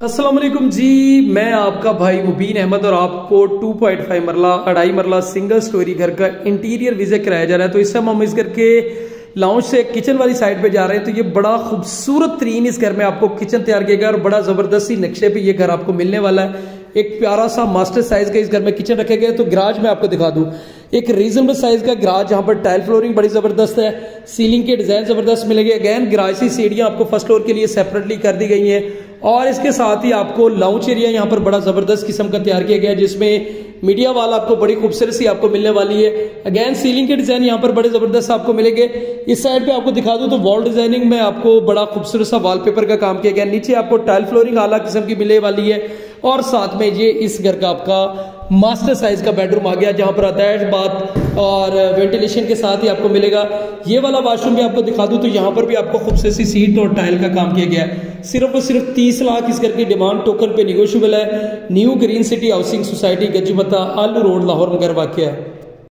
अस्सलाम वालेकुम जी। मैं आपका भाई मुबीन अहमद और आपको 2.5 मरला 2.5 मरला सिंगल स्टोरी घर का इंटीरियर विजिट कराया जा रहा है। तो इस समय हम इस घर के लाउंज से किचन वाली साइड पे जा रहे हैं। तो ये बड़ा खूबसूरत तरीन इस घर में आपको किचन तैयार किया गया और बड़ा जबरदस्ती नक्शे पे ये घर आपको मिलने वाला है। एक प्यारा सा मास्टर साइज का इस घर में किचन रखे गए। तो गराज में आपको दिखा दूं, एक रीजनेबल साइज का गराज, यहाँ पर टाइल फ्लोरिंग बड़ी जबरदस्त है, सीलिंग के डिजाइन जबरदस्त मिलेंगे। अगेन गराज की सीढ़ियां आपको फर्स्ट फ्लोर के लिए सेपरेटली कर दी गई हैं और इसके साथ ही आपको लाउंज एरिया यहाँ पर बड़ा जबरदस्त किस्म का तैयार किया गया है, जिसमें मीडिया वाल आपको बड़ी खूबसूरत सी आपको मिलने वाली है। अगेन सीलिंग के डिजाइन यहाँ पर बड़े जबरदस्त आपको मिलेंगे। इस साइड पे आपको दिखा दूं तो वॉल डिजाइनिंग में आपको बड़ा खूबसूरत सा वॉलपेपर का काम किया गया। नीचे आपको टाइल फ्लोरिंग आला किस्म की मिलने वाली है और साथ में ये इस घर का आपका मास्टर साइज का बेडरूम आ गया, जहां पर अटैच बाथ और वेंटिलेशन के साथ ही आपको मिलेगा। ये वाला वॉशरूम भी आपको दिखा दूं तो यहाँ पर भी आपको खूबसूरत सी सीट और टाइल का काम किया गया है। सिर्फ और सिर्फ 30 लाख इस घर की डिमांड टोकन पे निगोशिएबल है। New green city housing society गंजमता आलू रोड लाहौर मगर वाक़ है।